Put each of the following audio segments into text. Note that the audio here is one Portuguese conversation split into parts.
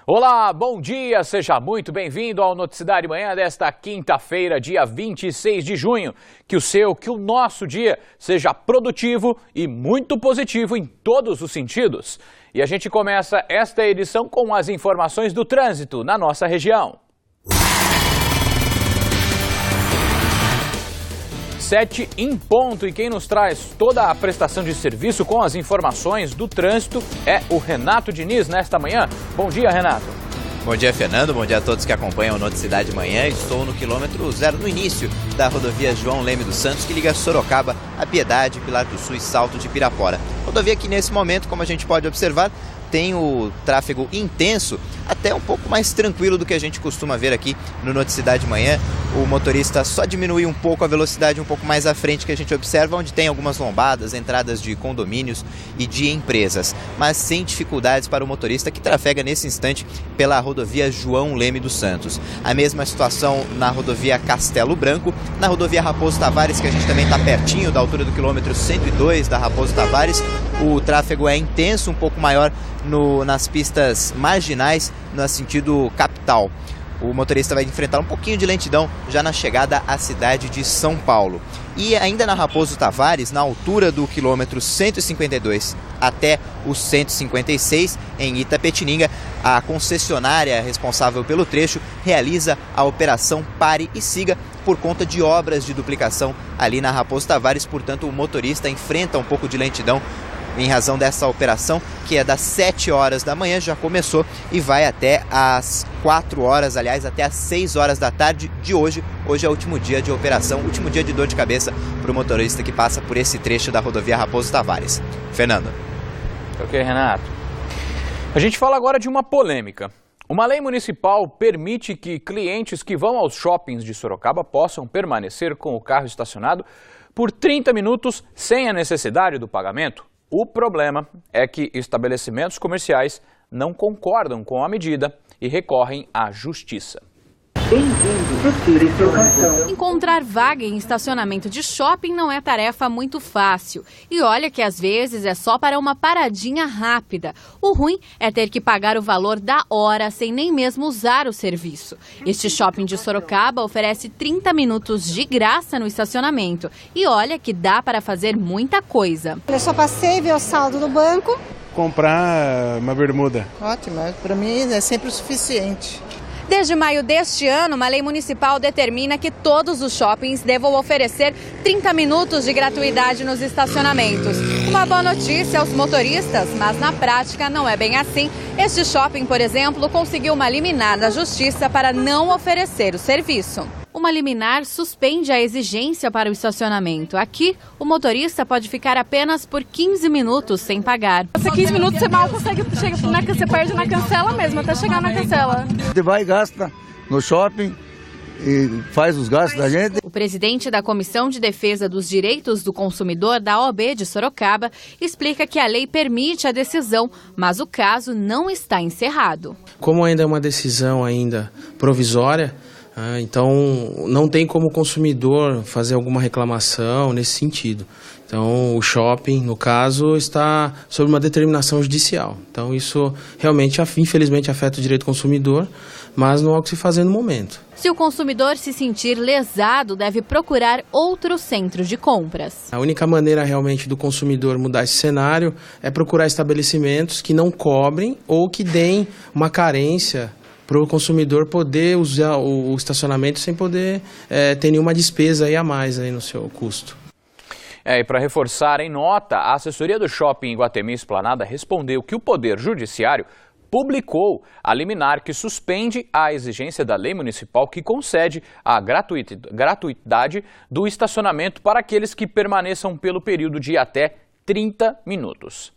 Olá, bom dia, seja muito bem-vindo ao Noticidade Manhã desta quinta-feira, dia 26 de junho. Que o nosso dia seja produtivo e muito positivo em todos os sentidos. E a gente começa esta edição com as informações do trânsito na nossa região. 7 em ponto, e quem nos traz toda a prestação de serviço com as informações do trânsito é o Renato Diniz nesta manhã. Bom dia, Renato. Bom dia, Fernando. Bom dia a todos que acompanham o Noticidade Manhã. Estou no quilômetro 0, no início da rodovia João Leme dos Santos, que liga Sorocaba a Piedade, Pilar do Sul e Salto de Pirapora. Rodovia que nesse momento, como a gente pode observar, tem o tráfego intenso, até um pouco mais tranquilo do que a gente costuma ver aqui no Noticidade Manhã. O motorista só diminui um pouco a velocidade um pouco mais à frente, que a gente observa, onde tem algumas lombadas, entradas de condomínios e de empresas, mas sem dificuldades para o motorista que trafega nesse instante pela rodovia João Leme dos Santos. A mesma situação na rodovia Castelo Branco, na rodovia Raposo Tavares, que a gente também está pertinho da altura do quilômetro 102 da Raposo Tavares. O tráfego é intenso, um pouco maior nas pistas marginais, no sentido capital. O motorista vai enfrentar um pouquinho de lentidão já na chegada à cidade de São Paulo. E ainda na Raposo Tavares, na altura do quilômetro 152 até o 156, em Itapetininga, a concessionária responsável pelo trecho realiza a operação Pare e Siga por conta de obras de duplicação ali na Raposo Tavares. Portanto, o motorista enfrenta um pouco de lentidão em razão dessa operação, que é das 7 horas da manhã, já começou e vai até às 4 horas, aliás, até às 6 horas da tarde de hoje. Hoje é o último dia de operação, último dia de dor de cabeça para o motorista que passa por esse trecho da rodovia Raposo Tavares. Fernando. Ok, Renato. A gente fala agora de uma polêmica. Uma lei municipal permite que clientes que vão aos shoppings de Sorocaba possam permanecer com o carro estacionado por 30 minutos sem a necessidade do pagamento. O problema é que estabelecimentos comerciais não concordam com a medida e recorrem à justiça. Encontrar vaga em estacionamento de shopping não é tarefa muito fácil. E olha que às vezes é só para uma paradinha rápida. O ruim é ter que pagar o valor da hora sem nem mesmo usar o serviço. Este shopping de Sorocaba oferece 30 minutos de graça no estacionamento. E olha que dá para fazer muita coisa. Eu só passei, ver o saldo no banco. Comprar uma bermuda. Ótimo, para mim é sempre o suficiente. Desde maio deste ano, uma lei municipal determina que todos os shoppings devam oferecer 30 minutos de gratuidade nos estacionamentos. Uma boa notícia aos motoristas, mas na prática não é bem assim. Este shopping, por exemplo, conseguiu uma liminar da justiça para não oferecer o serviço. Uma liminar suspende a exigência para o estacionamento. Aqui, o motorista pode ficar apenas por 15 minutos sem pagar. 15 minutos você mal consegue, você perde na cancela mesmo, até chegar na cancela. Você vai e gasta no shopping e faz os gastos da gente. O presidente da Comissão de Defesa dos Direitos do Consumidor da OAB de Sorocaba explica que a lei permite a decisão, mas o caso não está encerrado. Como ainda é uma decisão ainda provisória, então não tem como o consumidor fazer alguma reclamação nesse sentido. Então o shopping, no caso, está sob uma determinação judicial. Então isso realmente, infelizmente, afeta o direito do consumidor, mas não há o que se fazer no momento. Se o consumidor se sentir lesado, deve procurar outro centro de compras. A única maneira realmente do consumidor mudar esse cenário é procurar estabelecimentos que não cobrem ou que deem uma carência para o consumidor poder usar o estacionamento sem poder ter nenhuma despesa aí a mais aí no seu custo. E para reforçar em nota, a assessoria do Shopping Iguatemi Esplanada respondeu que o Poder Judiciário publicou a liminar que suspende a exigência da lei municipal que concede a gratuidade do estacionamento para aqueles que permaneçam pelo período de até 30 minutos.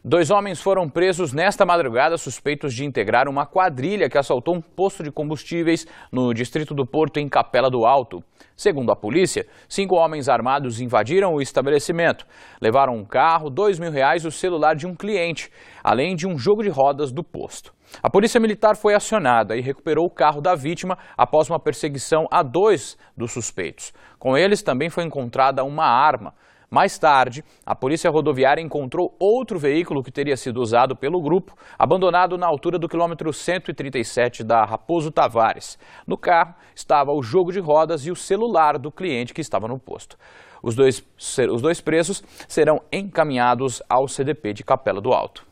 2 homens foram presos nesta madrugada suspeitos de integrar uma quadrilha que assaltou um posto de combustíveis no distrito do Porto, em Capela do Alto. Segundo a polícia, 5 homens armados invadiram o estabelecimento. Levaram um carro, R$2.000 e o celular de um cliente, além de um jogo de rodas do posto. A polícia militar foi acionada e recuperou o carro da vítima após uma perseguição a 2 dos suspeitos. Com eles também foi encontrada uma arma. Mais tarde, a Polícia Rodoviária encontrou outro veículo que teria sido usado pelo grupo, abandonado na altura do quilômetro 137 da Raposo Tavares. No carro estava o jogo de rodas e o celular do cliente que estava no posto. Os dois presos serão encaminhados ao CDP de Capela do Alto.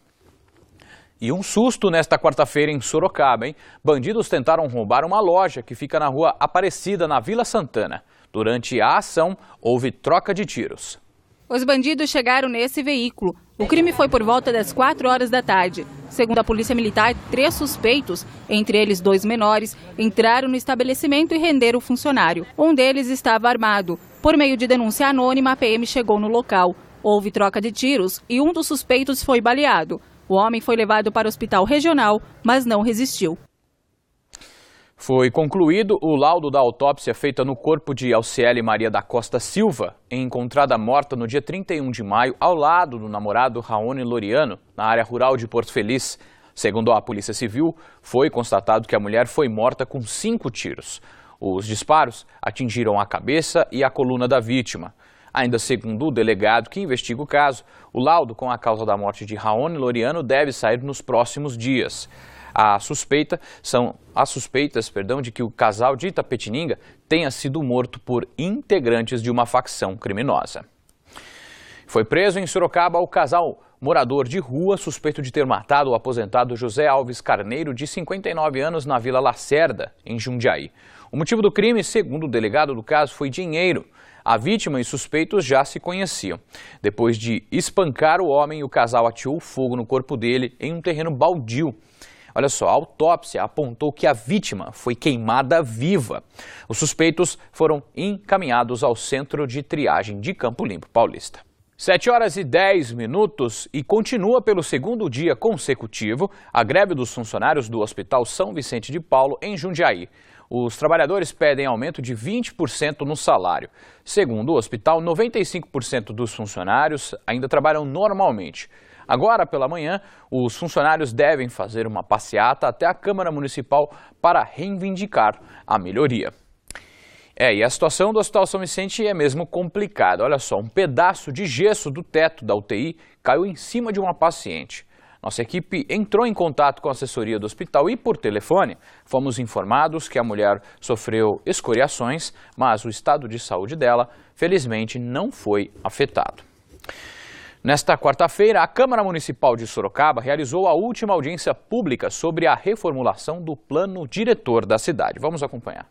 E um susto nesta quarta-feira em Sorocaba, hein? Bandidos tentaram roubar uma loja que fica na rua Aparecida, na Vila Santana. Durante a ação, houve troca de tiros. Os bandidos chegaram nesse veículo. O crime foi por volta das 4 horas da tarde. Segundo a Polícia Militar, 3 suspeitos, entre eles 2 menores, entraram no estabelecimento e renderam o funcionário. Um deles estava armado. Por meio de denúncia anônima, a PM chegou no local. Houve troca de tiros e um dos suspeitos foi baleado. O homem foi levado para o hospital regional, mas não resistiu. Foi concluído o laudo da autópsia feita no corpo de Alciele Maria da Costa Silva, encontrada morta no dia 31 de maio, ao lado do namorado Raoni Loriano, na área rural de Porto Feliz. Segundo a Polícia Civil, foi constatado que a mulher foi morta com 5 tiros. Os disparos atingiram a cabeça e a coluna da vítima. Ainda segundo o delegado que investiga o caso, o laudo com a causa da morte de Raoni Loriano deve sair nos próximos dias. As suspeitas de que o casal de Itapetininga tenha sido morto por integrantes de uma facção criminosa. Foi preso em Sorocaba o casal morador de rua suspeito de ter matado o aposentado José Alves Carneiro, de 59 anos, na Vila Lacerda, em Jundiaí. O motivo do crime, segundo o delegado do caso, foi dinheiro. A vítima e suspeitos já se conheciam. Depois de espancar o homem, o casal ateou fogo no corpo dele em um terreno baldio. Olha só, a autópsia apontou que a vítima foi queimada viva. Os suspeitos foram encaminhados ao Centro de Triagem de Campo Limpo Paulista. 7 horas e 10 minutos e continua pelo segundo dia consecutivo a greve dos funcionários do Hospital São Vicente de Paulo, em Jundiaí. Os trabalhadores pedem aumento de 20% no salário. Segundo o hospital, 95% dos funcionários ainda trabalham normalmente. Agora, pela manhã, os funcionários devem fazer uma passeata até a Câmara Municipal para reivindicar a melhoria. E a situação do Hospital São Vicente é mesmo complicada. Olha só, um pedaço de gesso do teto da UTI caiu em cima de uma paciente. Nossa equipe entrou em contato com a assessoria do hospital e, por telefone, fomos informados que a mulher sofreu escoriações, mas o estado de saúde dela, felizmente, não foi afetado. Nesta quarta-feira, a Câmara Municipal de Sorocaba realizou a última audiência pública sobre a reformulação do plano diretor da cidade. Vamos acompanhar.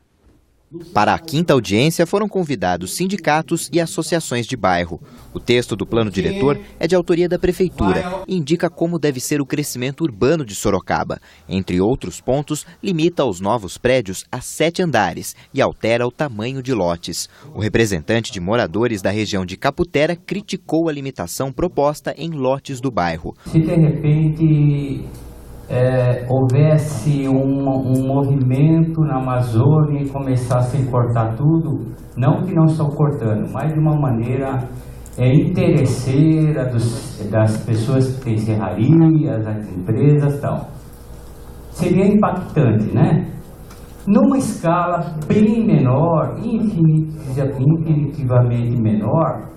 Para a quinta audiência foram convidados sindicatos e associações de bairro. O texto do plano diretor é de autoria da Prefeitura e indica como deve ser o crescimento urbano de Sorocaba. Entre outros pontos, limita os novos prédios a 7 andares e altera o tamanho de lotes. O representante de moradores da região de Caputera criticou a limitação proposta em lotes do bairro. Se de repente houvesse um movimento na Amazônia e começasse a cortar tudo, não que não estão cortando, mas de uma maneira interesseira das pessoas que têm serrarias, das empresas e tal. Seria impactante, né? Numa escala bem menor, infinitivamente menor,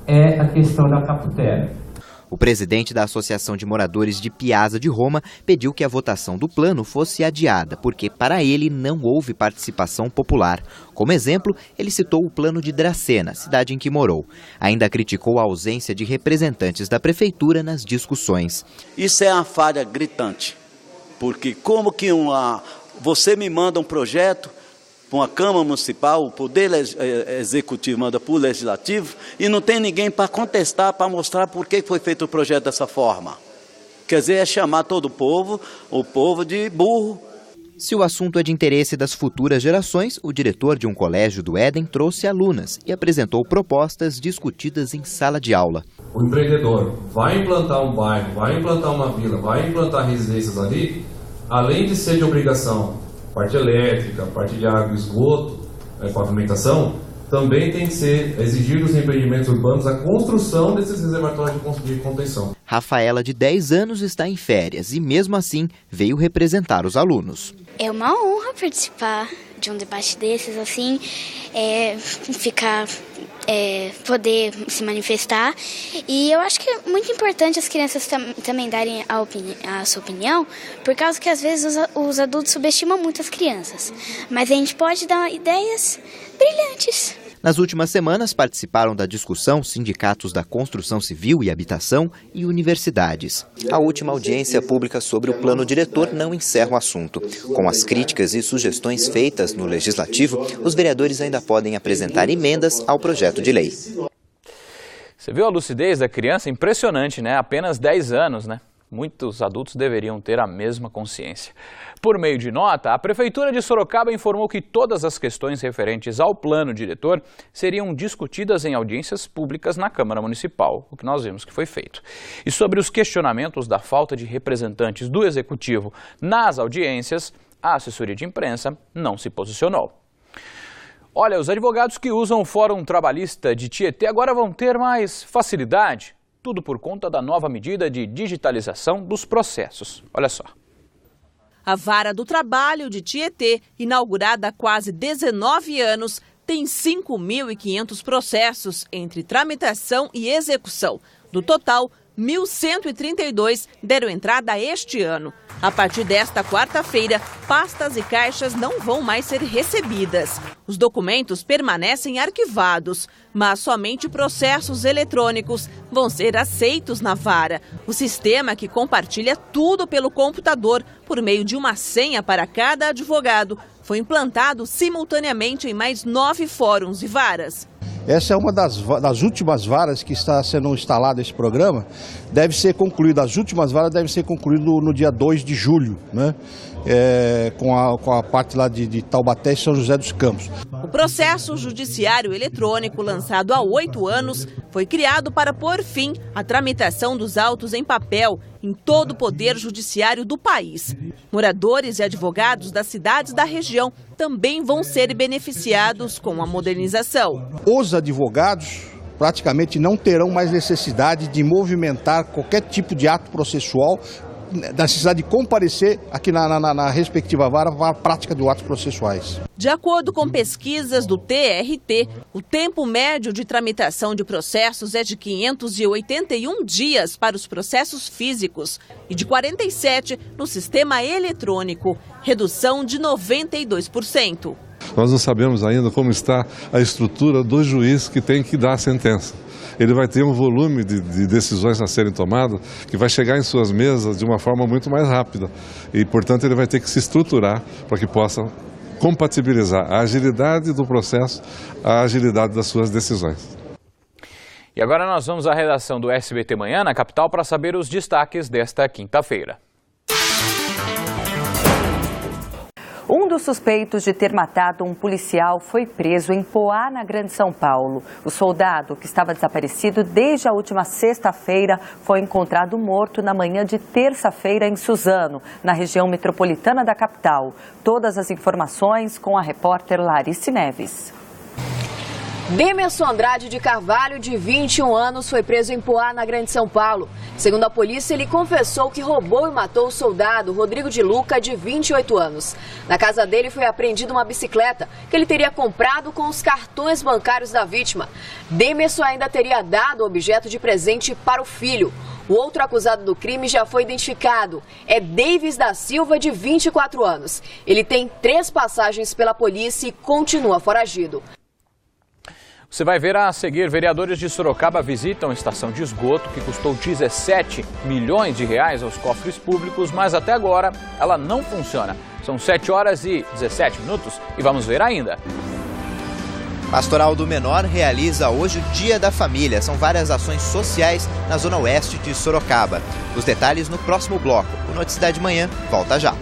é a questão da Caputera. O presidente da Associação de Moradores de Piazza de Roma pediu que a votação do plano fosse adiada, porque para ele não houve participação popular. Como exemplo, ele citou o plano de Dracena, cidade em que morou. Ainda criticou a ausência de representantes da prefeitura nas discussões. Isso é uma falha gritante, porque como que você me manda um projeto para uma Câmara Municipal, o Poder Executivo manda para o Legislativo e não tem ninguém para contestar, para mostrar por que foi feito o projeto dessa forma. Quer dizer, é chamar todo o povo de burro. Se o assunto é de interesse das futuras gerações, o diretor de um colégio do Éden trouxe alunas e apresentou propostas discutidas em sala de aula. O empreendedor vai implantar um bairro, vai implantar uma vila, vai implantar residências ali, além de ser de obrigação parte elétrica, parte de água, esgoto, pavimentação, também tem que ser exigido dos empreendimentos urbanos a construção desses reservatórios de contenção. Rafaela, de 10 anos, está em férias e, mesmo assim, veio representar os alunos. É uma honra participar. de um debate desses, assim, poder se manifestar. E eu acho que é muito importante as crianças também darem a sua opinião, por causa que às vezes os adultos subestimam muito as crianças. Mas a gente pode dar ideias brilhantes. Nas últimas semanas, participaram da discussão sindicatos da construção civil e habitação e universidades. A última audiência pública sobre o plano diretor não encerra o assunto. Com as críticas e sugestões feitas no Legislativo, os vereadores ainda podem apresentar emendas ao projeto de lei. Você viu a lucidez da criança? Impressionante, né? Apenas 10 anos, né? Muitos adultos deveriam ter a mesma consciência. Por meio de nota, a Prefeitura de Sorocaba informou que todas as questões referentes ao plano diretor seriam discutidas em audiências públicas na Câmara Municipal, o que nós vimos que foi feito. E sobre os questionamentos da falta de representantes do Executivo nas audiências, a assessoria de imprensa não se posicionou. Olha, os advogados que usam o Fórum Trabalhista de Tietê agora vão ter mais facilidade. Tudo por conta da nova medida de digitalização dos processos. Olha só. A Vara do Trabalho de Tietê, inaugurada há quase 19 anos, tem 5.500 processos entre tramitação e execução. Do total, 1.132 deram entrada este ano. A partir desta quarta-feira, pastas e caixas não vão mais ser recebidas. Os documentos permanecem arquivados, mas somente processos eletrônicos vão ser aceitos na Vara. O sistema, que compartilha tudo pelo computador por meio de uma senha para cada advogado, foi implantado simultaneamente em mais 9 fóruns e varas. Essa é uma das últimas varas que está sendo instalado esse programa. Deve ser concluído, as últimas varas devem ser concluídas no dia 2 de julho, né? Com a parte lá de Taubaté e São José dos Campos. O processo judiciário eletrônico, lançado há 8 anos, foi criado para pôr fim à tramitação dos autos em papel em todo o poder judiciário do país. Moradores e advogados das cidades da região também vão ser beneficiados com a modernização. Os advogados praticamente não terão mais necessidade de movimentar qualquer tipo de ato processual, da necessidade de comparecer aqui na respectiva vara para a prática de atos processuais. De acordo com pesquisas do TRT, o tempo médio de tramitação de processos é de 581 dias para os processos físicos e de 47 no sistema eletrônico, redução de 92%. Nós não sabemos ainda como está a estrutura do juiz que tem que dar a sentença. Ele vai ter um volume de decisões a serem tomadas que vai chegar em suas mesas de uma forma muito mais rápida. E, portanto, ele vai ter que se estruturar para que possa compatibilizar a agilidade do processo, a agilidade das suas decisões. E agora nós vamos à redação do SBT Manhã, na capital, para saber os destaques desta quinta-feira. Um dos suspeitos de ter matado um policial foi preso em Poá, na Grande São Paulo. O soldado, que estava desaparecido desde a última sexta-feira, foi encontrado morto na manhã de terça-feira em Suzano, na região metropolitana da capital. Todas as informações com a repórter Larice Neves. Demerson Andrade de Carvalho, de 21 anos, foi preso em Poá, na Grande São Paulo. Segundo a polícia, ele confessou que roubou e matou o soldado Rodrigo de Luca, de 28 anos. Na casa dele foi apreendida uma bicicleta que ele teria comprado com os cartões bancários da vítima. Demerson ainda teria dado o objeto de presente para o filho. O outro acusado do crime já foi identificado. É Davis da Silva, de 24 anos. Ele tem 3 passagens pela polícia e continua foragido. Você vai ver a seguir, vereadores de Sorocaba visitam a estação de esgoto que custou 17 milhões de reais aos cofres públicos, mas até agora ela não funciona. São 7 horas e 17 minutos e vamos ver ainda. Pastoral do Menor realiza hoje o Dia da Família. São várias ações sociais na zona oeste de Sorocaba. Os detalhes no próximo bloco. O Noticidade Manhã volta já.